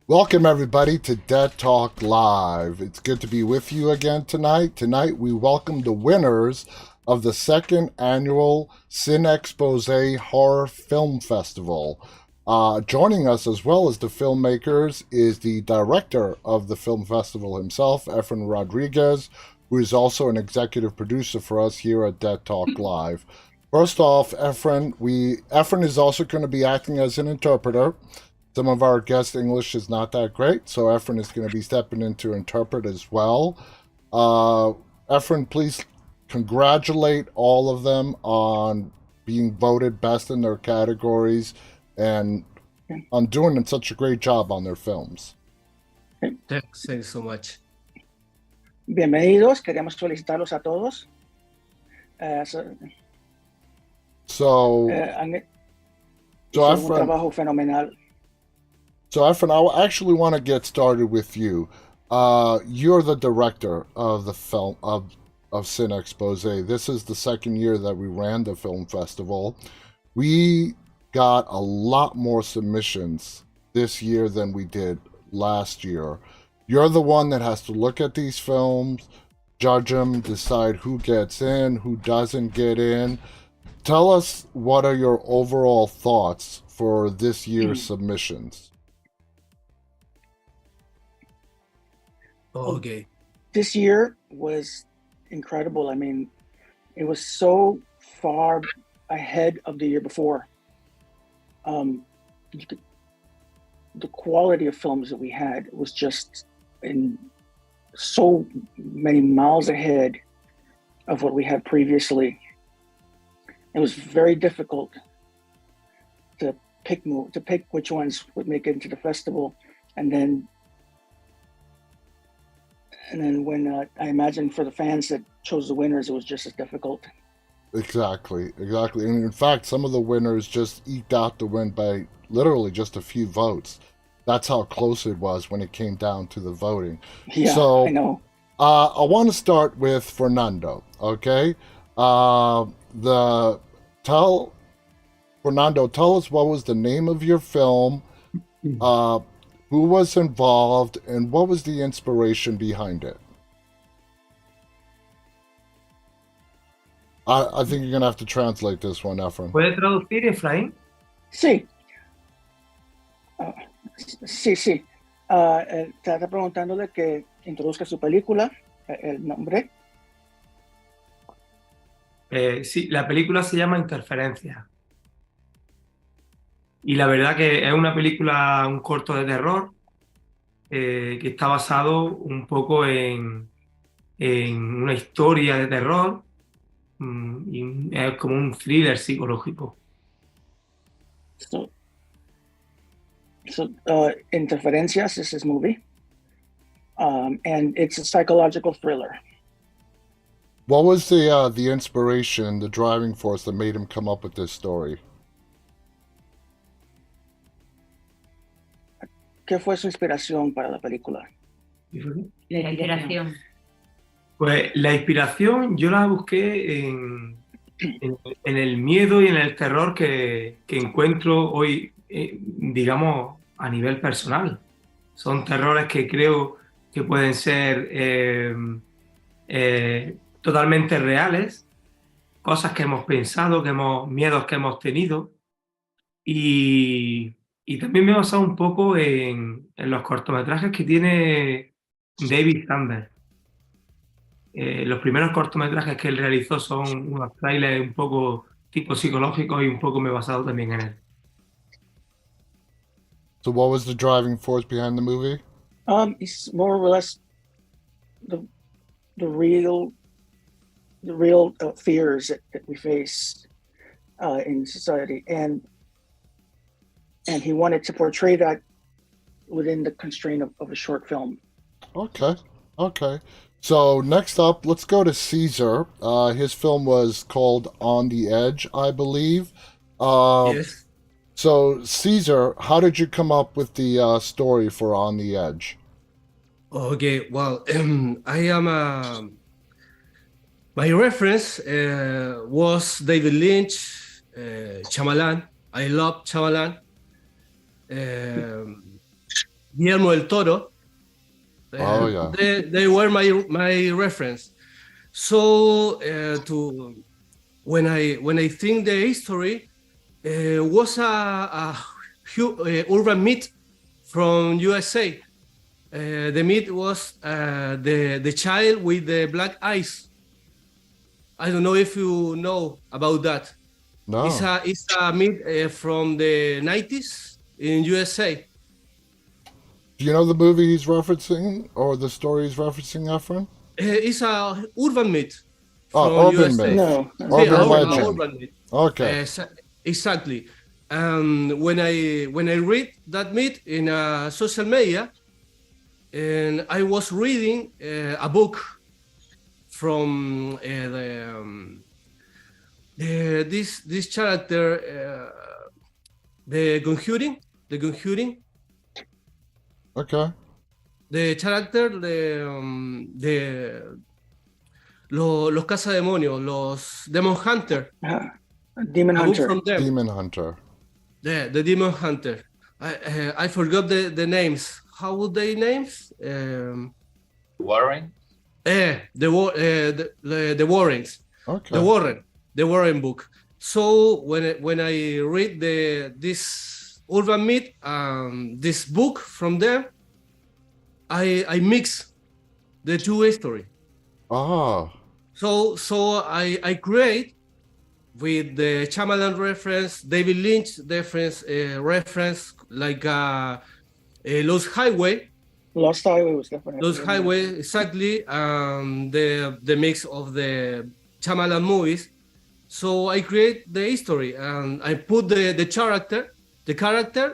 Welcome, everybody, to Dead Talk Live. It's good to be with you again tonight. Tonight, we welcome the winners of the second annual CineXposè Horror Film Festival. Joining us, as well as the filmmakers, is the director of the film festival himself, Efrain Rodriguez, who is also an executive producer for us here at Dead Talk Live. First off, Efrain is also going to be acting as an interpreter. Some of our guest English is not that great, so Efrain is going to be stepping in to interpret as well. Efrain, please congratulate all of them on being voted best in their categories and on doing such a great job on their films. Thanks so much. Bienvenidos, queremos felicitarlos a todos. Han hecho un trabajo fenomenal. So, Efrain, I actually want to get started with you. You're the director of the film of CineXposè. This is the second year that we ran the film festival. We got a lot more submissions this year than we did last year. You're the one that has to look at these films, judge them, decide who gets in, who doesn't get in. Tell us, what are your overall thoughts for this year's submissions? Okay. This year was incredible. I mean, it was so far ahead of the year before. The quality of films that we had was just in so many miles ahead of what we had previously. It was very difficult to pick which ones would make it into the festival, and then when I imagine for the fans that chose the winners, it was just as difficult. Exactly. And in fact, some of the winners just eked out the win by literally just a few votes. That's how close it was when it came down to the voting. Yeah, so, I know. I want to start with Fernando, okay? Fernando, tell us what was the name of your film, who was involved, and what was the inspiration behind it? I think you're going to have to translate this one, Efrain. ¿Puede traducir, Efrain? Sí. Sí. Está preguntándole que introduzca su película, el nombre. Sí, la película se llama Interferencias. Y la verdad que es una película, un corto de terror, que está basado un poco en una historia de terror, y es como un thriller psicológico. So Interferencias is his movie, and it's a psychological thriller. What was the inspiration, the driving force that made him come up with this story? ¿Qué fue su inspiración para la película? La inspiración. Pues la inspiración yo la busqué en el miedo y en el terror que encuentro hoy, digamos, a nivel personal. Son terrores que creo que pueden ser totalmente reales, cosas que hemos pensado, miedos que hemos tenido, y también me he basado un poco en los cortometrajes que tiene David Sanders. Los primeros cortometrajes que él realizó son unos trailers un poco tipo psicológicos, y un poco me he basado también en él. So what was the driving force behind the movie? It's more or less the real fears that we face in society, and he wanted to portray that within the constraint of a short film. Okay. So next up, let's go to César. His film was called On the Edge, I believe. Yes. So César, how did you come up with the story for On the Edge? Okay, well, I am my reference was David Lynch, Shyamalan. I love Shyamalan. Guillermo del Toro. Oh, yeah. They were my reference. So when I think the history was a urban myth from USA. The myth was the child with the black eyes. I don't know if you know about that. No. It's a myth from the 90s in USA. Do you know the movie he's referencing or the story he's referencing, Efrain? It's a urban myth Oh, from urban USA. myth. No. Urban legend. Urban myth. Okay. Exactly. When I read that myth in social media, and I was reading a book from this character, The Conjuring. Okay. The character, los cazademonios, los Demon Hunter. Demon A book Hunter. from them. Demon Hunter. The Demon Hunter. I forgot the names. How would they names? Warren? The Warrens. Okay. The Warren book. So when I read this urban myth, this book from them, I mix the two history. Ah. So I create with the Shyamalan reference, David Lynch reference like Lost Highway. Lost Highway was definitely. Lost Highway, exactly. The mix of the Shyamalan movies. So I create the history and I put the character.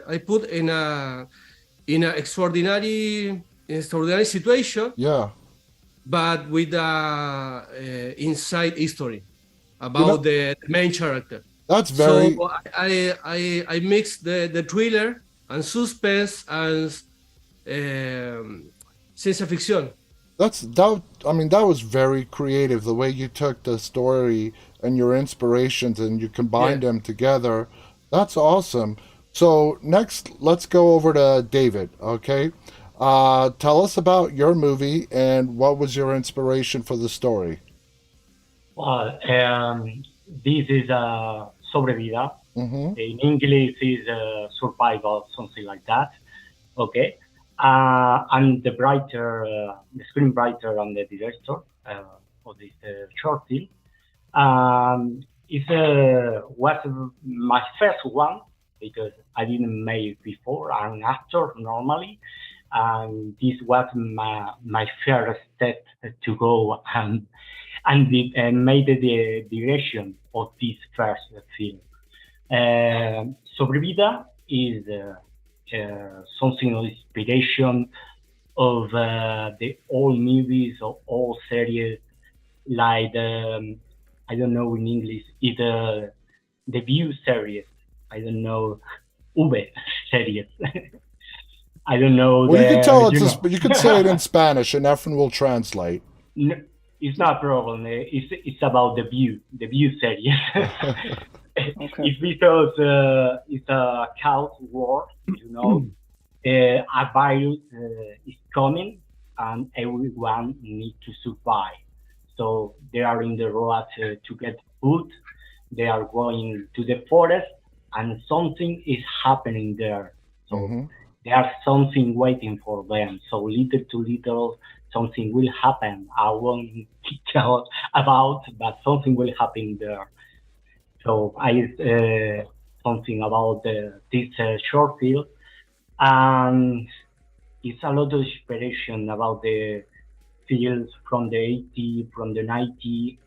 I put in a extraordinary situation. Yeah. But with inside history about the main character. That's very. So I mix the thriller and suspense and science fiction. That was very creative. The way you took the story and your inspirations and you combined them together. That's awesome. So next, let's go over to David. Okay. Tell us about your movie and what was your inspiration for the story. Well, this is Sobrevida. Mm-hmm. In English is survival, something like that. Okay. I'm the writer, the screenwriter and the director of this short film. It was my first one because I didn't make it before. I'm an actor normally. And this was my first step to go and made the direction of this first film. Sobrevida is something of inspiration of the old movies or old series, like I don't know in English, either the View series, I don't know, Ube series. I don't know. Well, you can tell you can say it in Spanish, and Efrain will translate. No, it's not a problem. It's about the View series. Okay. It's because it's a chaos war. A virus is coming, and everyone needs to survive. So they are in the road to get food. They are going to the forest, and something is happening there. So. There's something waiting for them. So little to little, something will happen. I won't tell about, but something will happen there. So I something about this short film, and it's a lot of inspiration about the films from the 80s, from the 90s.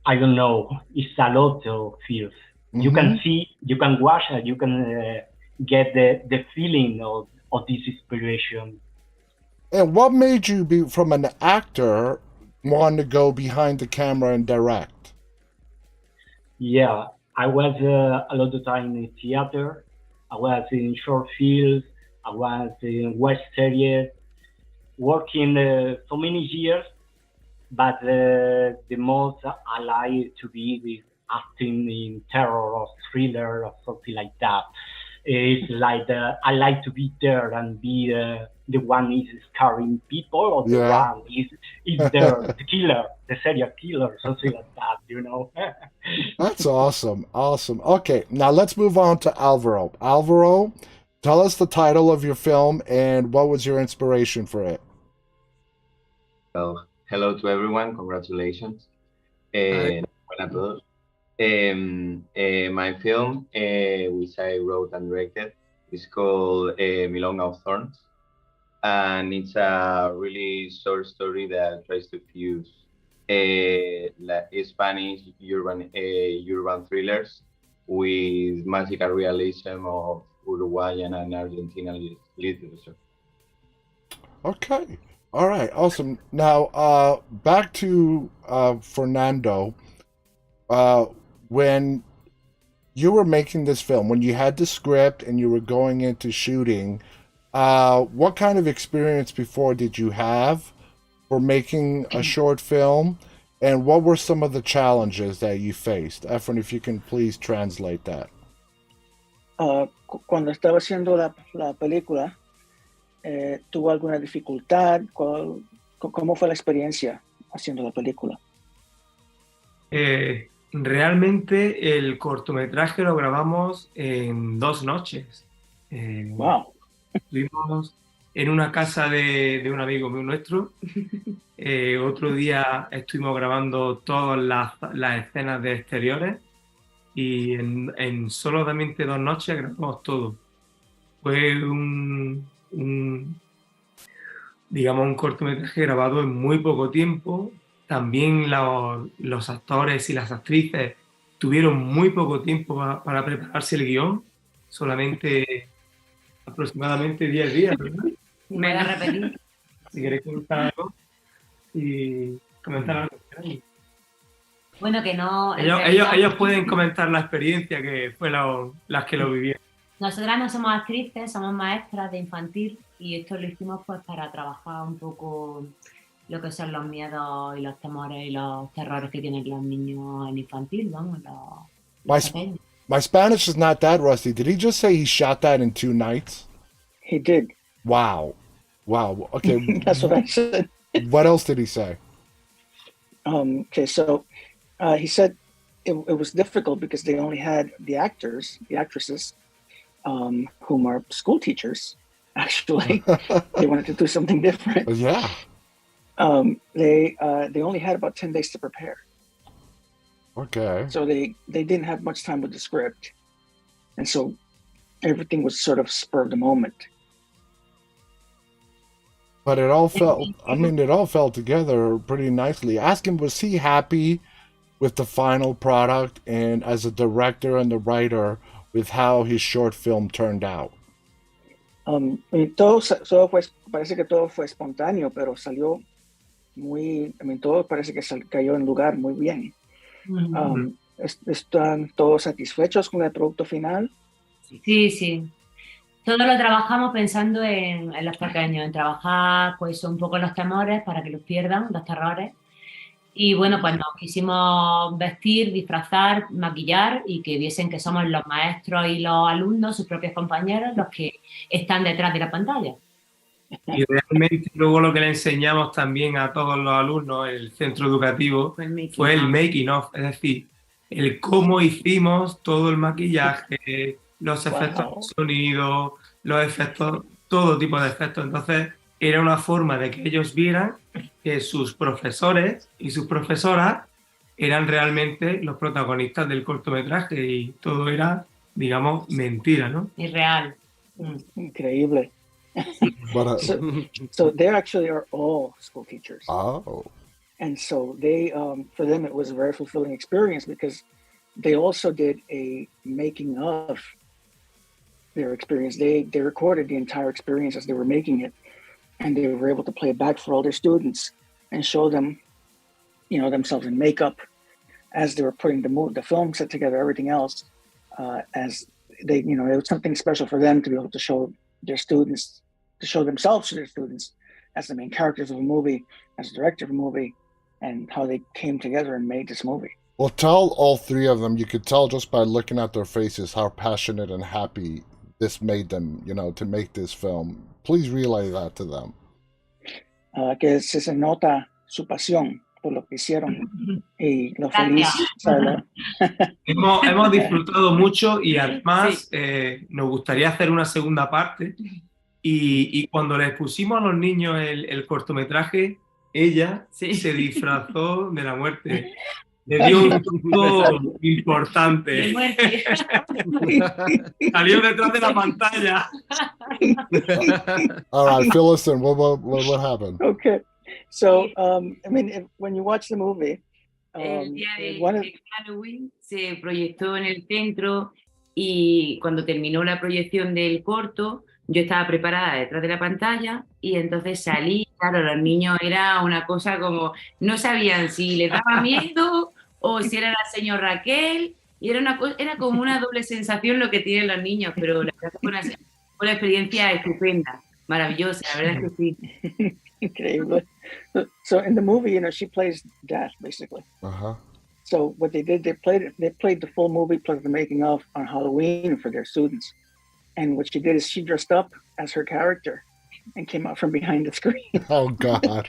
I don't know. It's a lot of films. You can see, you can watch, you can. Get the feeling of this inspiration. And what made you from an actor want to go behind the camera and direct? Yeah, I was a lot of time in theater. I was in short films. I was in web series, working so many years. But the most I like to be with acting in terror or thriller or something like that. It's like I like to be there and be the one is scaring people, or the one is there, the killer, the serial killer, something like that, you know. That's awesome. Awesome. Okay, now let's move on to Alvaro. Alvaro, tell us the title of your film and what was your inspiration for it? Well, hello to everyone. Congratulations. Buenas a todos. My film, which I wrote and directed, is called Milonga of Thorns. And it's a really short story that tries to fuse Spanish urban thrillers with magical realism of Uruguayan and Argentinian literature. Okay. All right. Awesome. Now, back to Fernando. When you were making this film, when you had the script and you were going into shooting, what kind of experience before did you have for making a short film? And what were some of the challenges that you faced? Efrain, if you can please translate that. Cuando estaba haciendo la película, ¿tuvo alguna dificultad? ¿Cómo fue la experiencia haciendo la película? Realmente el cortometraje lo grabamos en 2 noches. Wow. Estuvimos en una casa de un amigo nuestro. Otro día estuvimos grabando todas las escenas de exteriores y en solamente 2 noches grabamos todo. Fue digamos, un cortometraje grabado en muy poco tiempo. También los actores y las actrices tuvieron muy poco tiempo para prepararse el guión, solamente aproximadamente 10 días, ¿verdad? Me voy a repetir. Si queréis comentar algo y comentar algo. Bueno, que no... Ellos pueden comentar la experiencia que fue las que lo vivieron. Nosotras no somos actrices, somos maestras de infantil y esto lo hicimos pues para trabajar un poco lo que son los miedos y los temores y los terrores que tienen los niños en infantil, vamos, My Spanish is not that rusty. Did he just say he shot that in 2 nights? He did. Wow. Okay. That's what I said. What else did he say? Okay, so he said it was difficult because they only had the actresses, whom are school teachers, actually. They wanted to do something different. Yeah. They only had about 10 days to prepare. Okay. So they didn't have much time with the script. And so everything was sort of spur of the moment. But it all fell together pretty nicely. Ask him, was he happy with the final product and as a director and the writer with how his short film turned out? Parece que todo fue espontáneo, pero salió todo parece que cayó en lugar muy bien. ¿Están todos satisfechos con el producto final? Sí. Todo lo trabajamos pensando en los pequeños, en trabajar pues un poco los temores para que los pierdan, los terrores. Y bueno, pues nos quisimos vestir, disfrazar, maquillar y que viesen que somos los maestros y los alumnos, sus propios compañeros, los que están detrás de la pantalla. Y realmente luego lo que le enseñamos también a todos los alumnos en el centro educativo fue el making of, es decir, el cómo hicimos todo el maquillaje, los efectos de sonido, los efectos, todo tipo de efectos. Entonces era una forma de que ellos vieran que sus profesores y sus profesoras eran realmente los protagonistas del cortometraje y todo era, digamos, mentira, ¿no? Irreal. Increíble. So they actually are all school teachers. Oh. And so they, for them, it was a very fulfilling experience because they also did a making of their experience. They recorded the entire experience as they were making it, and they were able to play it back for all their students and show them, themselves in makeup as they were putting the film set together, everything else, as they, it was something special for them to be able to show their students, to show themselves to their students as the main characters of a movie, as the director of a movie, and how they came together and made this movie. Well, tell all 3 of them, you could tell just by looking at their faces how passionate and happy this made them, to make this film. Please relay that to them. Que se nota su pasión por lo que hicieron y lo feliz. Hemos disfrutado mucho y además nos gustaría hacer una segunda parte y cuando les pusimos a los niños el cortometraje, ella se disfrazó de la muerte. Le dio un susto importante. Salió detrás de la pantalla. All right, fill us in. What happened? Okay. So, when you watch the movie, el día de Halloween se proyectó en el centro y cuando terminó la proyección del corto, yo estaba preparada detrás de la pantalla y entonces salí. Claro, los niños era una cosa como, no sabían si les daba miedo o si era la señora Raquel, y era como una doble sensación lo que tienen los niños, pero la verdad fue una experiencia estupenda, maravillosa, la verdad es que sí. Increíble. So in the movie, she plays Dad, basically. Uh-huh. So what they did, they played the full movie plus the making of on Halloween for their students. And what she did is she dressed up as her character and came out from behind the screen. Oh, God.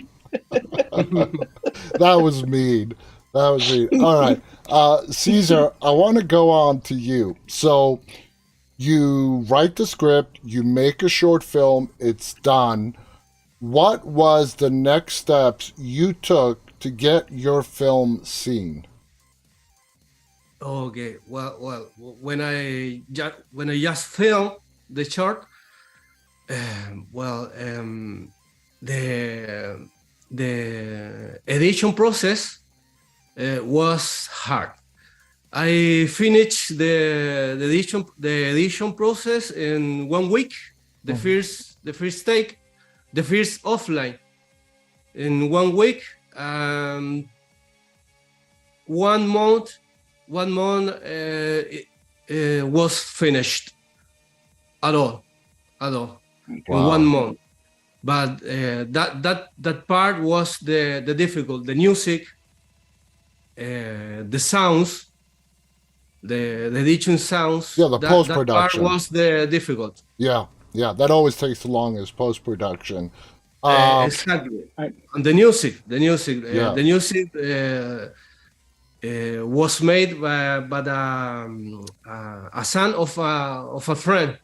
That was mean. All right. César, I want to go on to you. So you write the script, you make a short film, it's done. What was the next steps you took to get your film seen? Okay. Well, when I just filmed the short, the edition process was hard. I finished the edition process in 1 week. The first take, the first offline in 1 week. 1 month was finished at all Wow. in 1 month. But that part was the difficult. The music, the sounds, the editing sounds. Yeah, the post-production. That part was the difficult. Yeah, that always takes the longest, post-production. Exactly. And the music, Yeah. the music was made by a son of a friend.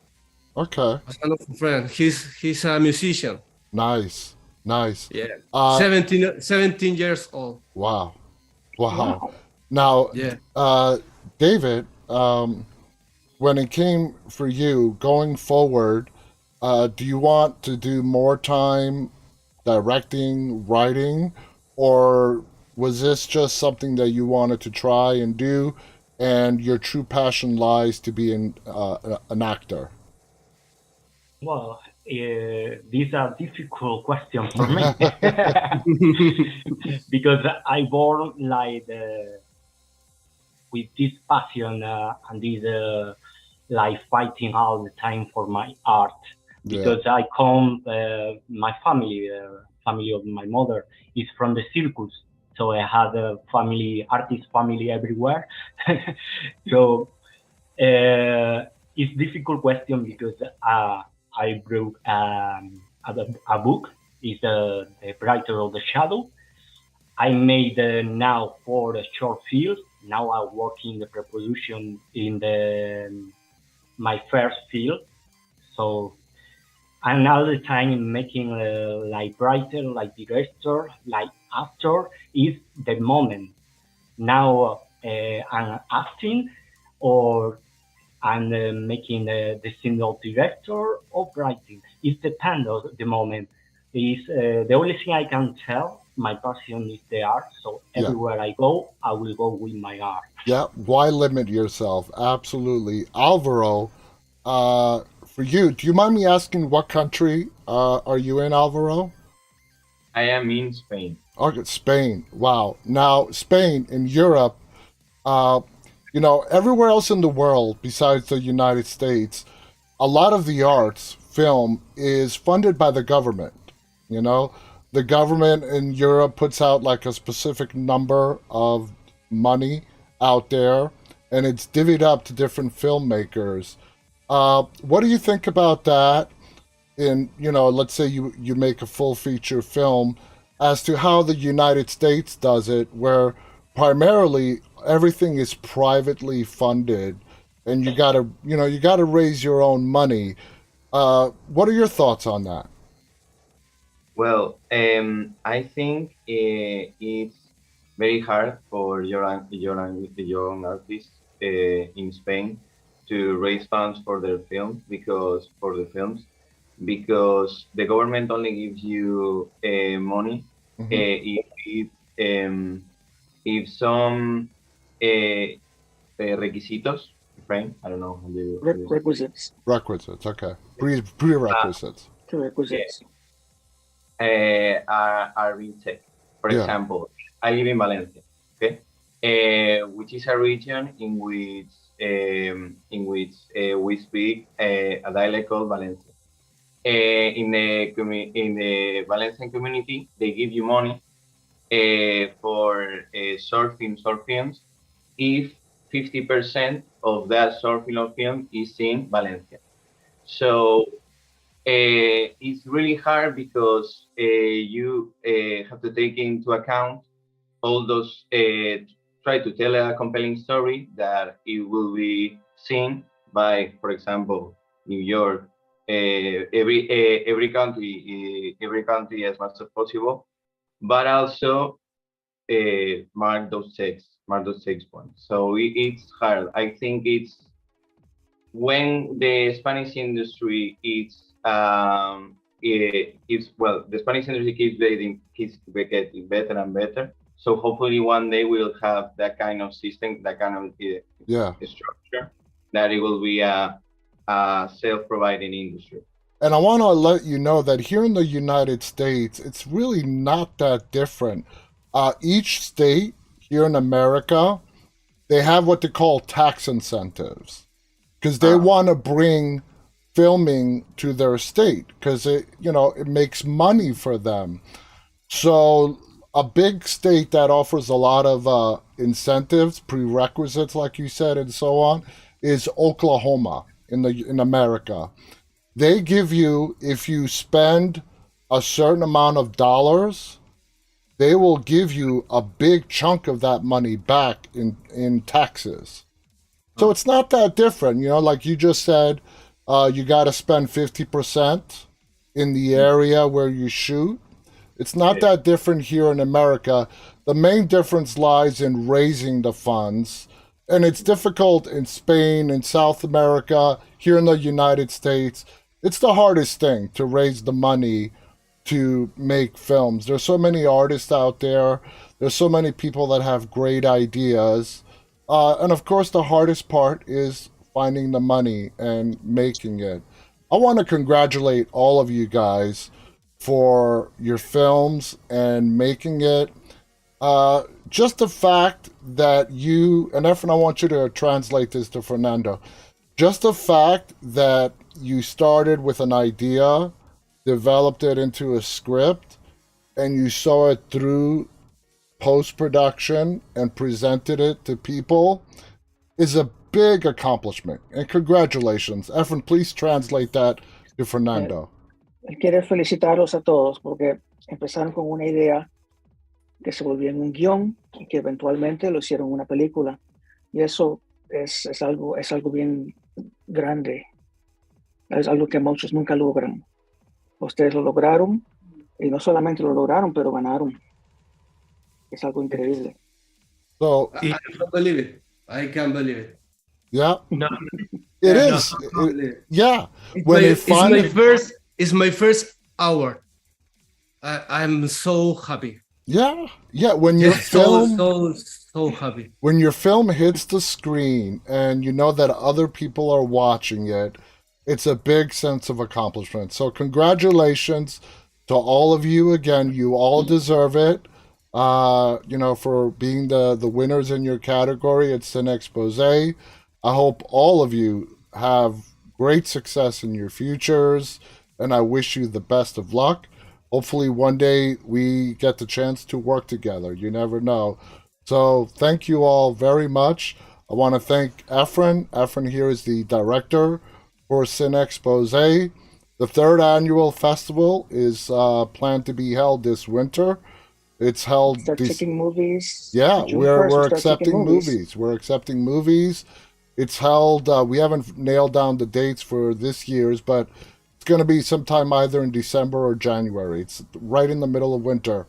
Okay. A son of a friend. He's a musician. Nice. Yeah. 17 years old. Wow. Now, Yeah. David, when it came for you going forward, do you want to do more time directing, writing, or was this just something that you wanted to try and do, and your true passion lies to be an actor? Well, these are difficult questions for me because I born like with this passion and this like fighting all the time for my art. Because I come, my family of my mother is from the circus, so I had a artist family everywhere. So it's difficult question because I wrote a book. It's the Brighter of the Shadow. I made now 4 short films. Now I work in the pre-production in my first film. So and all the time making like writer, like director, like actor is the moment. Now I'm acting or I'm making the single director or writing. It depends on the moment. Is the only thing I can tell. My passion is the art, so everywhere I go, I will go with my art. Yeah, why limit yourself? Absolutely. Alvaro, for you, do you mind me asking what country are you in, Alvaro? I am in Spain. Okay, Spain. Wow. Now, Spain in Europe, everywhere else in the world besides the United States, a lot of the arts, film, is funded by the government. The government in Europe puts out like a specific number of money out there, and it's divvied up to different filmmakers. What do you think about that? In, let's say you make a full feature film, as to how the United States does it, where primarily everything is privately funded, and you gotta raise your own money. What are your thoughts on that? Well, I think it's very hard for young artists in Spain to raise funds for their films because the government only gives you money Hmm. if some requisitos, Efrain, I don't know how you say. Requisites. Requisites, okay. Prerequisites. Prerequisites. Are being checked. For Yeah. example, I live in Valencia, okay, which is a region in which we speak a dialect called Valencia. In the Valencian community, they give you money for short films if 50% of that short film or film is in Valencia. So it's really hard because you have to take into account all those, try to tell a compelling story that it will be seen by, for example, New York, every country as much as possible, but also mark those checks points. So it's hard. I think it's when the Spanish industry the Spanish industry keeps getting better and better. So hopefully one day we'll have that kind of system, that kind of Yeah. structure, that it will be a self-providing industry. And I want to let you know that here in the United States, it's really not that different. Each state here in America, they have what they call tax incentives because they want to bring filming to their state because it makes money for them. So a big state that offers a lot of incentives, prerequisites, like you said, and so on, is Oklahoma in America. They give you, if you spend a certain amount of dollars, they will give you a big chunk of that money back in taxes. So it's not that different, like you just said, you got to spend 50% in the area where you shoot. It's not that different here in America. The main difference lies in raising the funds. And it's difficult in Spain, in South America, here in the United States. It's the hardest thing to raise the money to make films. There's so many artists out there. There's so many people that have great ideas. And of course, the hardest part is finding the money and making it. I want to congratulate all of you guys for your films and making it. Just the fact that you, and Efrain, I want you to translate this to Fernando. Just the fact that you started with an idea, developed it into a script, and you saw it through post-production and presented it to people is a big accomplishment. And congratulations. Efrain, please translate that to Fernando. Quiero felicitarlos a todos porque empezaron con una idea que se volvió en un guión y que eventualmente lo hicieron una película. Y eso es algo bien grande. Es algo que muchos nunca logran. Ustedes lo lograron y no solamente lo lograron, pero ganaron. Es algo increíble. So, I can't believe it. I can't believe it. yeah, No, it no, is. No, Yeah. It's When my, it it's finally, my first. It's my first hour. I'm so happy. yeah, when your film So happy. when your film hits the screen and you know that other people are watching it, it's a big sense of accomplishment. So congratulations to all of you again. You all deserve it. For being the winners in your category at CineXposè. I hope all of you have great success in your futures, and I wish you the best of luck. Hopefully one day we get the chance to work together. You never know. So thank you all very much. I want to thank Efrain. Efrain here is the director for CineXposè. The third annual festival is planned to be held this winter. It's held. Start taking movies. Yeah, June we're 1st, we'll start accepting taking movies. We're accepting movies. It's held. We haven't nailed down the dates for this year's, but it's going to be sometime either in December or January. It's right in the middle of winter.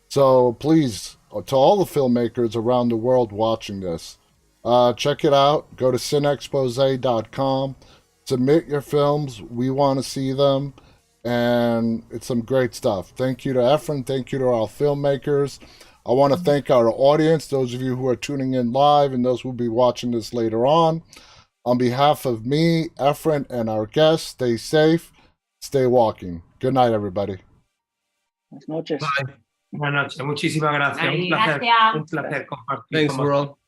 So please, to all the filmmakers around the world watching this, check it out. Go to CineXposè.com. Submit your films. We want to see them. And it's some great stuff. Thank you to Efrain. Thank you to our filmmakers. I want to thank our audience, those of you who are tuning in live and those who will be watching this later on. On behalf of me, Efrain, and our guests, stay safe, stay walking. Good night, everybody. Buenas noches. Buenas noches. Muchísimas gracias. Ay, Un placer, gracias. un placer compartir Thanks, con bro. vosotros.